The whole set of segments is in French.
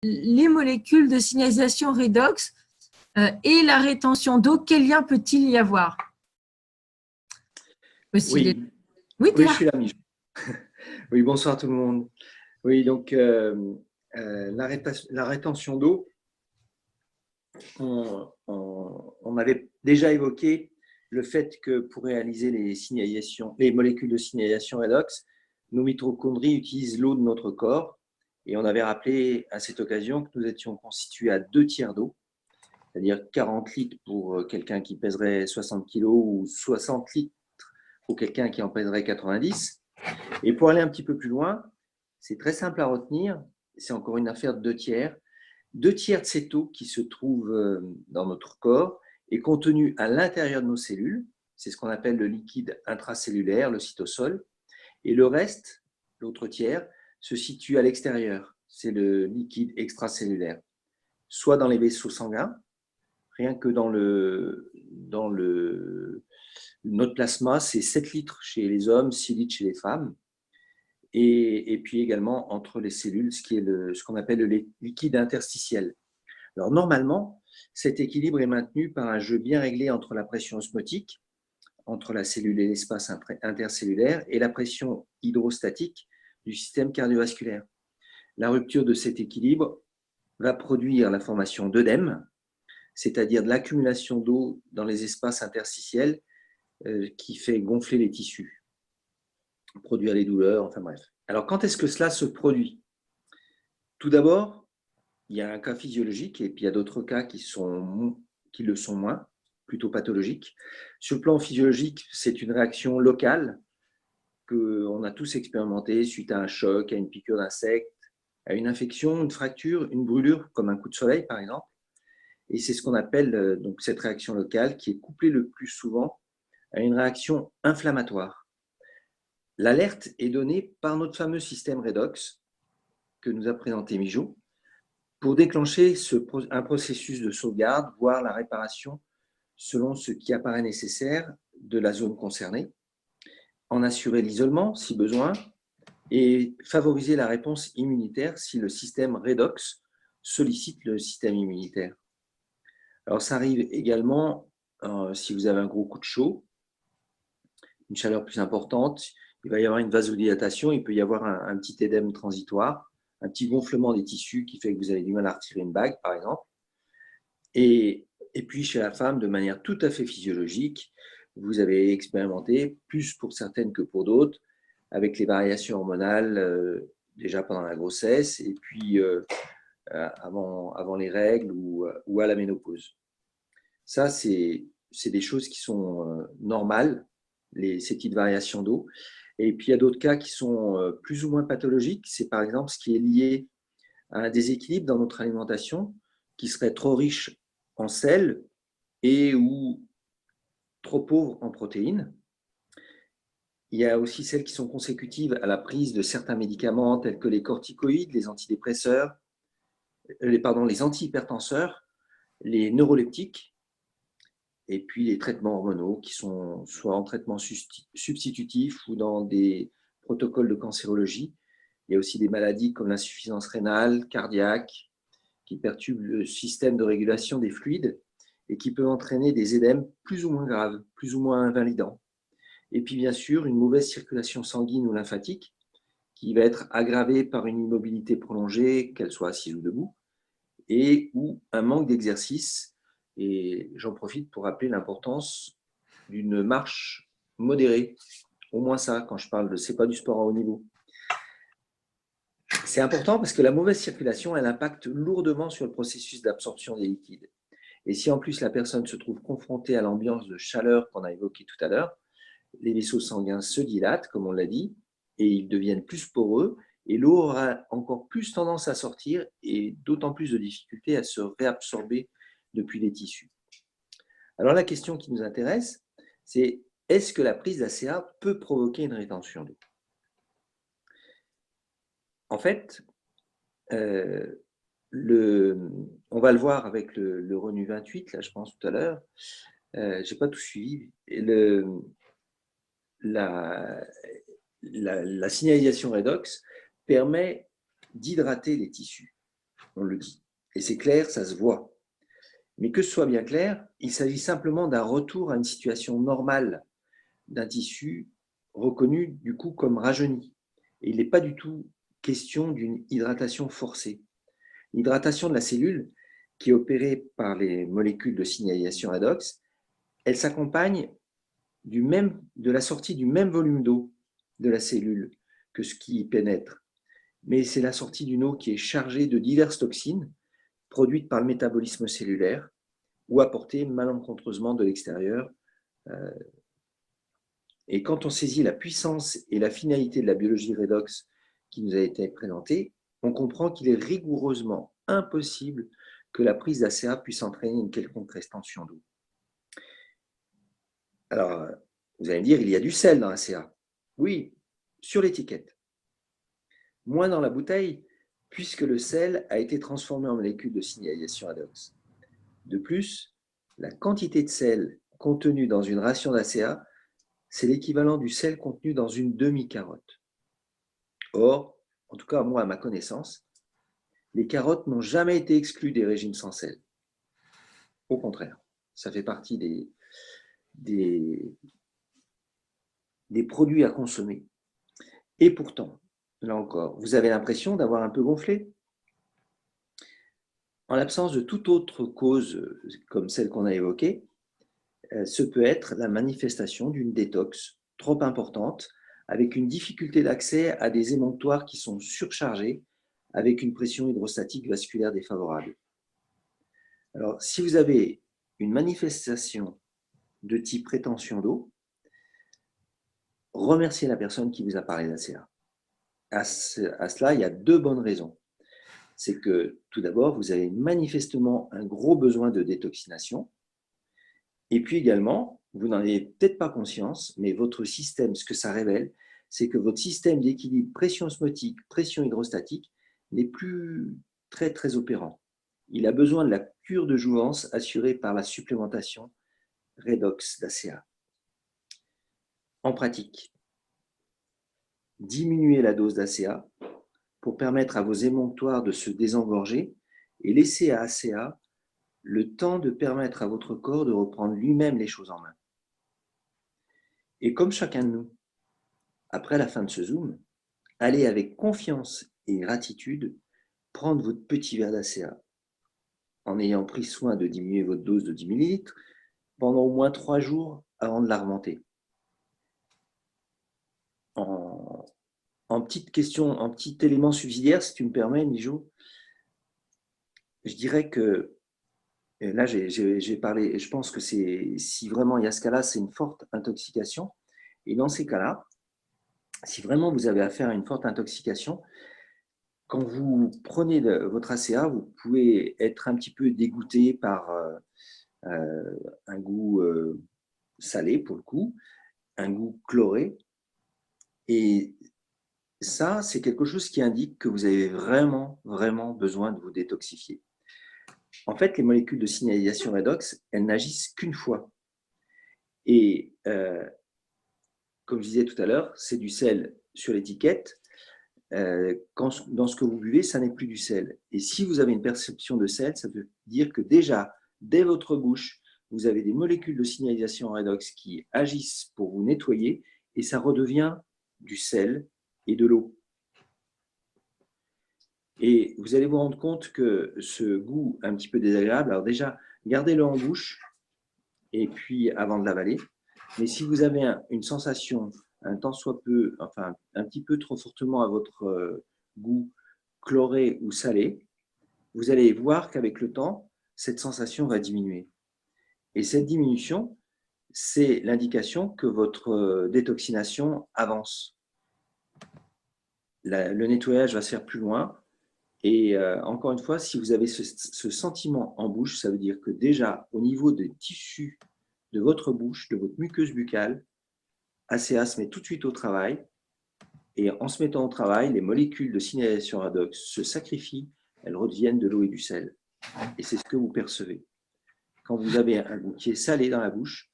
les molécules de signalisation redox et la rétention d'eau, quel lien peut-il y avoir? Oui, oui, je suis là, Michel. Oui, bonsoir tout le monde. Oui, donc la rétention d'eau, on avait déjà évoqué le fait que pour réaliser les molécules de signalisation redox, nos mitochondries utilisent l'eau de notre corps. Et on avait rappelé à cette occasion que nous étions constitués à 2/3 d'eau, c'est-à-dire 40 litres pour quelqu'un qui pèserait 60 kg ou 60 litres pour quelqu'un qui en pèserait 90. Et pour aller un petit peu plus loin, c'est très simple à retenir, c'est encore une affaire de 2/3. 2/3 de cette eau qui se trouve dans notre corps est contenue à l'intérieur de nos cellules, c'est ce qu'on appelle le liquide intracellulaire, le cytosol, et le reste, l'autre tiers, se situe à l'extérieur, c'est le liquide extracellulaire, soit dans les vaisseaux sanguins, rien que notre plasma, c'est 7 litres chez les hommes, 6 litres chez les femmes. Et puis également entre les cellules, ce qu'on appelle le liquide interstitiel. Alors normalement, cet équilibre est maintenu par un jeu bien réglé entre la pression osmotique, entre la cellule et l'espace intercellulaire, et la pression hydrostatique du système cardiovasculaire. La rupture de cet équilibre va produire la formation d'œdème, c'est-à-dire de l'accumulation d'eau dans les espaces interstitiels qui fait gonfler les tissus, produire les douleurs, enfin bref. Alors, quand est-ce que cela se produit? Tout d'abord, il y a un cas physiologique et puis il y a d'autres cas qui le sont moins, plutôt pathologiques. Sur le plan physiologique, c'est une réaction locale qu'on a tous expérimentée suite à un choc, à une piqûre d'insecte, à une infection, une fracture, une brûlure, comme un coup de soleil par exemple. Et c'est ce qu'on appelle donc cette réaction locale qui est couplée le plus souvent à une réaction inflammatoire. L'alerte est donnée par notre fameux système redox que nous a présenté Mijo pour déclencher un processus de sauvegarde, voire la réparation selon ce qui apparaît nécessaire de la zone concernée, en assurer l'isolement si besoin et favoriser la réponse immunitaire si le système redox sollicite le système immunitaire. Alors ça arrive également si vous avez un gros coup de chaud, une chaleur plus importante, il va y avoir une vasodilatation, il peut y avoir un petit édème transitoire, un petit gonflement des tissus qui fait que vous avez du mal à retirer une bague, par exemple. Et puis, chez la femme, de manière tout à fait physiologique, vous avez expérimenté, plus pour certaines que pour d'autres, avec les variations hormonales, déjà pendant la grossesse, et puis avant les règles ou à la ménopause. Ça, c'est des choses qui sont normales, ces petites variations d'eau. Et puis, il y a d'autres cas qui sont plus ou moins pathologiques. C'est par exemple ce qui est lié à un déséquilibre dans notre alimentation qui serait trop riche en sel et ou trop pauvre en protéines. Il y a aussi celles qui sont consécutives à la prise de certains médicaments tels que les corticoïdes, les antidépresseurs, les antihypertenseurs, les neuroleptiques, et puis les traitements hormonaux qui sont soit en traitement substitutif ou dans des protocoles de cancérologie. Il y a aussi des maladies comme l'insuffisance rénale, cardiaque, qui perturbent le système de régulation des fluides et qui peuvent entraîner des édèmes plus ou moins graves, plus ou moins invalidants. Et puis bien sûr, une mauvaise circulation sanguine ou lymphatique qui va être aggravée par une immobilité prolongée, qu'elle soit assise ou debout, et ou un manque d'exercice. Et j'en profite pour rappeler l'importance d'une marche modérée. Au moins ça, quand je parle de c'est pas du sport à haut niveau. C'est important parce que la mauvaise circulation, elle impacte lourdement sur le processus d'absorption des liquides. Et si en plus la personne se trouve confrontée à l'ambiance de chaleur qu'on a évoquée tout à l'heure, les vaisseaux sanguins se dilatent, comme on l'a dit, et ils deviennent plus poreux, et l'eau aura encore plus tendance à sortir et d'autant plus de difficultés à se réabsorber depuis les tissus. Alors la question qui nous intéresse, c'est est-ce que la prise d'ACA peut provoquer une rétention d'eau? En fait, on va le voir avec le RENU 28, là je pense tout à l'heure, je n'ai pas tout suivi. La signalisation redox permet d'hydrater les tissus. on le dit. Et c'est clair, ça se voit. Mais que ce soit bien clair, il s'agit simplement d'un retour à une situation normale d'un tissu reconnu du coup comme rajeuni. Et il n'est pas du tout question d'une hydratation forcée. L'hydratation de la cellule, qui est opérée par les molécules de signalisation redox, elle s'accompagne de la sortie du même volume d'eau de la cellule que ce qui y pénètre. Mais c'est la sortie d'une eau qui est chargée de diverses toxines produites par le métabolisme cellulaire ou apportées malencontreusement de l'extérieur. Et quand on saisit la puissance et la finalité de la biologie redox qui nous a été présentée, on comprend qu'il est rigoureusement impossible que la prise d'ACA puisse entraîner une quelconque rétention d'eau. Alors, vous allez me dire, il y a du sel dans l'ACA. Oui, sur l'étiquette. Moins dans la bouteille, puisque le sel a été transformé en molécule de signalisation redox. De plus, la quantité de sel contenue dans une ration d'ACA, c'est l'équivalent du sel contenu dans une demi-carotte. Or, en tout cas, moi, à ma connaissance, les carottes n'ont jamais été exclues des régimes sans sel. Au contraire, ça fait partie des produits à consommer. Et pourtant, là encore, vous avez l'impression d'avoir un peu gonflé. En l'absence de toute autre cause comme celle qu'on a évoquée, ce peut être la manifestation d'une détox trop importante, avec une difficulté d'accès à des émonctoires qui sont surchargés, avec une pression hydrostatique vasculaire défavorable. Alors, si vous avez une manifestation de type rétention d'eau, remerciez la personne qui vous a parlé d'ACA. À cela, il y a deux bonnes raisons. C'est que, tout d'abord, vous avez manifestement un gros besoin de détoxination. Et puis également, vous n'en avez peut-être pas conscience, mais votre système, ce que ça révèle, c'est que votre système d'équilibre pression osmotique, pression hydrostatique n'est plus très, très opérant. Il a besoin de la cure de jouvence assurée par la supplémentation redox d'ACA. En pratique, diminuez la dose d'ACA pour permettre à vos émonctoires de se désengorger et laisser à ACA le temps de permettre à votre corps de reprendre lui-même les choses en main. Et comme chacun de nous, après la fin de ce Zoom, allez avec confiance et gratitude prendre votre petit verre d'ACA en ayant pris soin de diminuer votre dose de 10 ml pendant au moins 3 jours avant de la remonter. En petite question, en petit élément subsidiaire, si tu me permets, Nijo, je dirais que là, j'ai parlé, et je pense que si vraiment il y a ce cas-là, c'est une forte intoxication. Et dans ces cas-là, si vraiment vous avez affaire à une forte intoxication, quand vous prenez votre ACA, vous pouvez être un petit peu dégoûté par un goût salé, pour le coup, un goût chloré. Et ça, c'est quelque chose qui indique que vous avez vraiment, vraiment besoin de vous détoxifier. En fait, les molécules de signalisation redox, elles n'agissent qu'une fois. Et comme je disais tout à l'heure, c'est du sel sur l'étiquette. Dans ce que vous buvez, ça n'est plus du sel. Et si vous avez une perception de sel, ça veut dire que déjà, dès votre bouche, vous avez des molécules de signalisation redox qui agissent pour vous nettoyer et ça redevient du sel et de l'eau. Et vous allez vous rendre compte que ce goût un petit peu désagréable, alors déjà, gardez-le en bouche et puis avant de l'avaler. Mais si vous avez une sensation un tant soit peu, enfin un petit peu trop fortement à votre goût chloré ou salé, vous allez voir qu'avec le temps, cette sensation va diminuer. Et cette diminution, c'est l'indication que votre détoxination avance. Le nettoyage va se faire plus loin. Et encore une fois, si vous avez ce sentiment en bouche, ça veut dire que déjà, au niveau des tissus de votre bouche, de votre muqueuse buccale, ACA se met tout de suite au travail. Et en se mettant au travail, les molécules de signalisation redox se sacrifient, elles redeviennent de l'eau et du sel. Et c'est ce que vous percevez. Quand vous avez un goût qui est salé dans la bouche,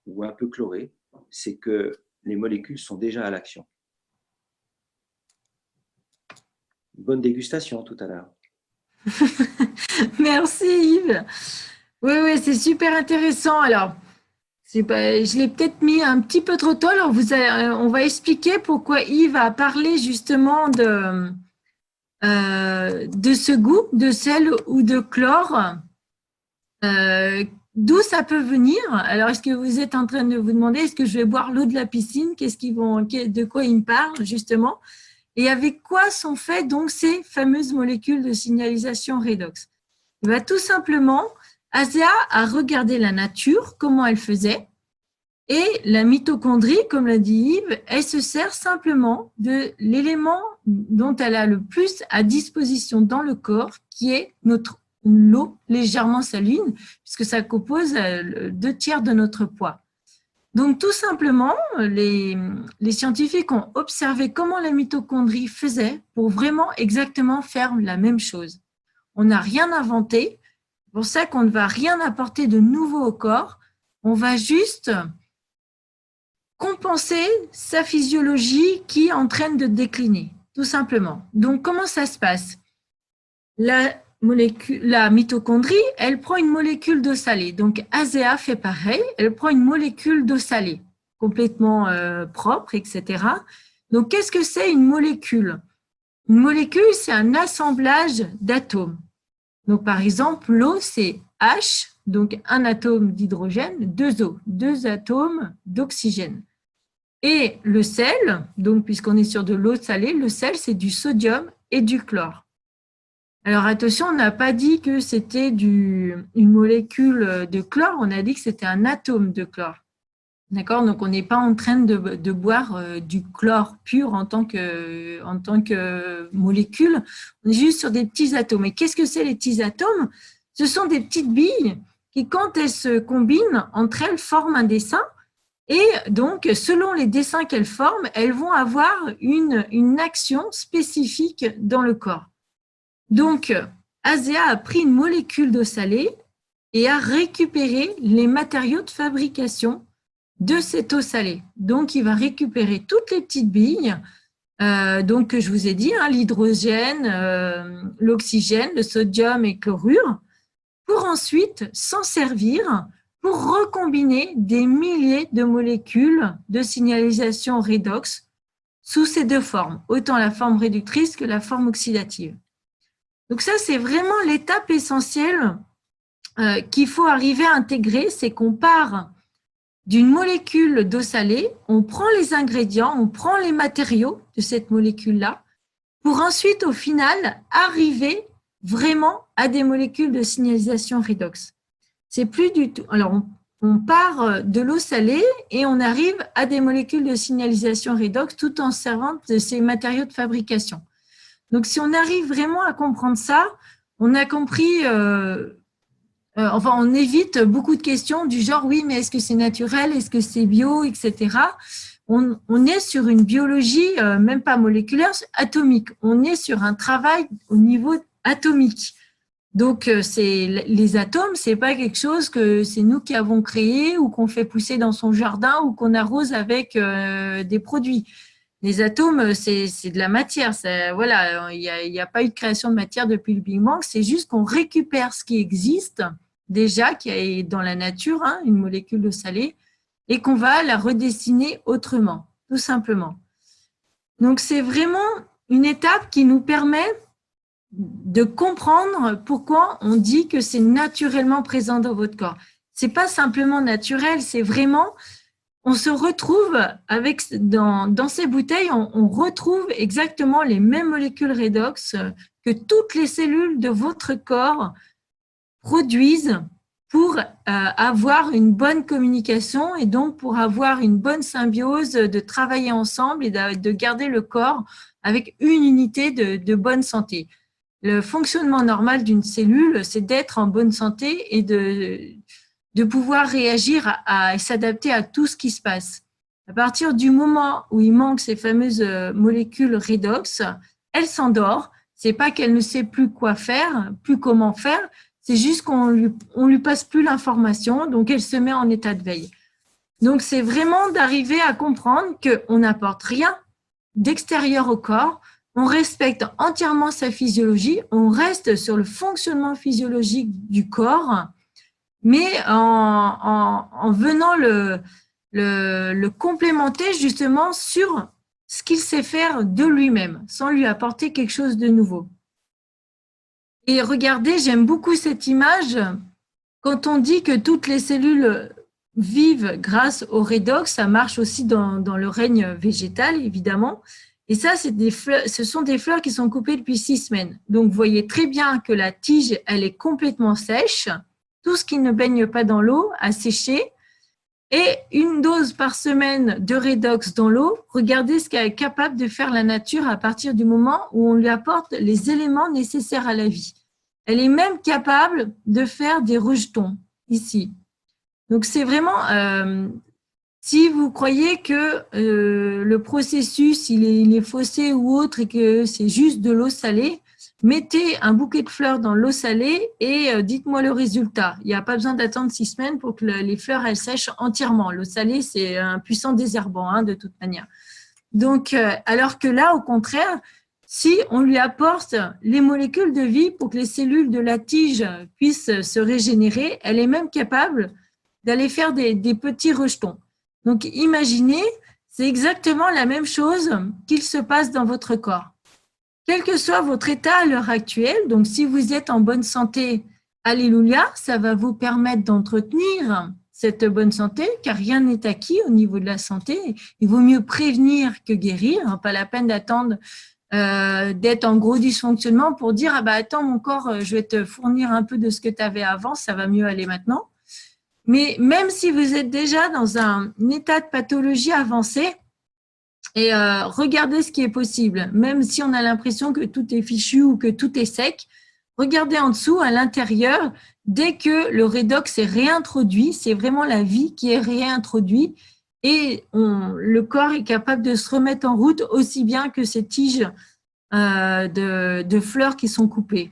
ou un peu chloré, c'est que les molécules sont déjà à l'action. Bonne dégustation tout à l'heure. Merci Yves. Oui, oui, c'est super intéressant. Alors, je l'ai peut-être mis un petit peu trop tôt. Alors, on va expliquer pourquoi Yves a parlé justement de ce goût de sel ou de chlore. D'où ça peut venir? Alors, est-ce que vous êtes en train de vous demander, est-ce que je vais boire l'eau de la piscine? De quoi ils me parlent justement? Et avec quoi sont faites donc ces fameuses molécules de signalisation redox? Eh bien, tout simplement, Asia a regardé la nature, comment elle faisait, et la mitochondrie, comme l'a dit Yves, elle se sert simplement de l'élément dont elle a le plus à disposition dans le corps, qui est notre l'eau légèrement saline, puisque ça compose 2/3 de notre poids. Donc, tout simplement, les scientifiques ont observé comment la mitochondrie faisait pour vraiment exactement faire la même chose. On n'a rien inventé, c'est pour ça qu'on ne va rien apporter de nouveau au corps, on va juste compenser sa physiologie qui est en train de décliner, tout simplement. Donc, comment ça se passe? La mitochondrie, elle prend une molécule d'eau salée. Donc, ASEA fait pareil, elle prend une molécule d'eau salée, complètement propre, etc. Donc, qu'est-ce que c'est une molécule? Une molécule, c'est un assemblage d'atomes. Donc, par exemple, l'eau, c'est H, donc un atome d'hydrogène, 2 O, 2 atomes d'oxygène. Et le sel, donc puisqu'on est sur de l'eau salée, le sel, c'est du sodium et du chlore. Alors attention, on n'a pas dit que c'était une molécule de chlore, on a dit que c'était un atome de chlore. D'accord? Donc on n'est pas en train de boire du chlore pur en tant que molécule, on est juste sur des petits atomes. Et qu'est-ce que c'est les petits atomes? Ce sont des petites billes qui, quand elles se combinent entre elles, forment un dessin. Et donc, selon les dessins qu'elles forment, elles vont avoir une action spécifique dans le corps. Donc, ASEA a pris une molécule d'eau salée et a récupéré les matériaux de fabrication de cette eau salée. Donc, il va récupérer toutes les petites billes donc, que je vous ai dit, hein, l'hydrogène, l'oxygène, le sodium et chlorure, pour ensuite s'en servir pour recombiner des milliers de molécules de signalisation redox sous ces deux formes, autant la forme réductrice que la forme oxydative. Donc ça, c'est vraiment l'étape essentielle qu'il faut arriver à intégrer, c'est qu'on part d'une molécule d'eau salée, on prend les ingrédients, on prend les matériaux de cette molécule-là, pour ensuite, au final, arriver vraiment à des molécules de signalisation redox. C'est plus du tout. Alors, on part de l'eau salée et on arrive à des molécules de signalisation redox tout en servant de ces matériaux de fabrication. Donc, si on arrive vraiment à comprendre ça, on a compris, enfin, on évite beaucoup de questions du genre, oui, mais est-ce que c'est naturel, est-ce que c'est bio, etc. On est sur une biologie, même pas moléculaire, atomique. On est sur un travail au niveau atomique. Donc, les atomes, c'est pas quelque chose que c'est nous qui avons créé ou qu'on fait pousser dans son jardin ou qu'on arrose avec des produits. Les atomes, c'est de la matière. Voilà, il n'y a pas eu de création de matière depuis le Big Bang. C'est juste qu'on récupère ce qui existe déjà, qui est dans la nature, hein, une molécule d'eau salée, et qu'on va la redessiner autrement, tout simplement. Donc, c'est vraiment une étape qui nous permet de comprendre pourquoi on dit que c'est naturellement présent dans votre corps. C'est pas simplement naturel, c'est vraiment, on se retrouve avec, dans ces bouteilles, on retrouve exactement les mêmes molécules redox que toutes les cellules de votre corps produisent pour avoir une bonne communication et donc pour avoir une bonne symbiose, de travailler ensemble et de garder le corps avec une unité de bonne santé. Le fonctionnement normal d'une cellule, c'est d'être en bonne santé et de pouvoir réagir et s'adapter à tout ce qui se passe. À partir du moment où il manque ces fameuses molécules redox, elle s'endort. C'est pas qu'elle ne sait plus quoi faire, plus comment faire, c'est juste qu'on lui passe plus l'information, donc elle se met en état de veille. Donc, c'est vraiment d'arriver à comprendre qu'on n'apporte rien d'extérieur au corps, on respecte entièrement sa physiologie, on reste sur le fonctionnement physiologique du corps, mais en venant le complémenter justement sur ce qu'il sait faire de lui-même, sans lui apporter quelque chose de nouveau. Et regardez, j'aime beaucoup cette image, quand on dit que toutes les cellules vivent grâce au redox, ça marche aussi dans le règne végétal, évidemment. Et ça, ce sont des fleurs qui sont coupées depuis 6 semaines. Donc, vous voyez très bien que la tige, elle est complètement sèche. Tout ce qui ne baigne pas dans l'eau a séché. Et une dose par semaine de redox dans l'eau, regardez ce qu'elle est capable de faire la nature à partir du moment où on lui apporte les éléments nécessaires à la vie. Elle est même capable de faire des rejetons ici. Donc, c'est vraiment, si vous croyez que le processus, il est faussé ou autre et que c'est juste de l'eau salée, mettez un bouquet de fleurs dans l'eau salée et dites-moi le résultat. Il n'y a pas besoin d'attendre 6 semaines pour que les fleurs, elles sèchent entièrement. L'eau salée, c'est un puissant désherbant, hein, de toute manière. Donc, alors que là, au contraire, si on lui apporte les molécules de vie pour que les cellules de la tige puissent se régénérer, elle est même capable d'aller faire des petits rejetons. Donc, imaginez, c'est exactement la même chose qu'il se passe dans votre corps. Quel que soit votre état à l'heure actuelle, donc si vous êtes en bonne santé, alléluia, ça va vous permettre d'entretenir cette bonne santé, car rien n'est acquis au niveau de la santé. Il vaut mieux prévenir que guérir, pas la peine d'attendre d'être en gros dysfonctionnement pour dire « Ah bah attends, mon corps, je vais te fournir un peu de ce que tu avais avant, ça va mieux aller maintenant ». Mais même si vous êtes déjà dans un état de pathologie avancé, et regardez ce qui est possible. Même si on a l'impression que tout est fichu ou que tout est sec, regardez en dessous, à l'intérieur, dès que le redox est réintroduit, c'est vraiment la vie qui est réintroduite et le corps est capable de se remettre en route aussi bien que ces tiges de fleurs qui sont coupées.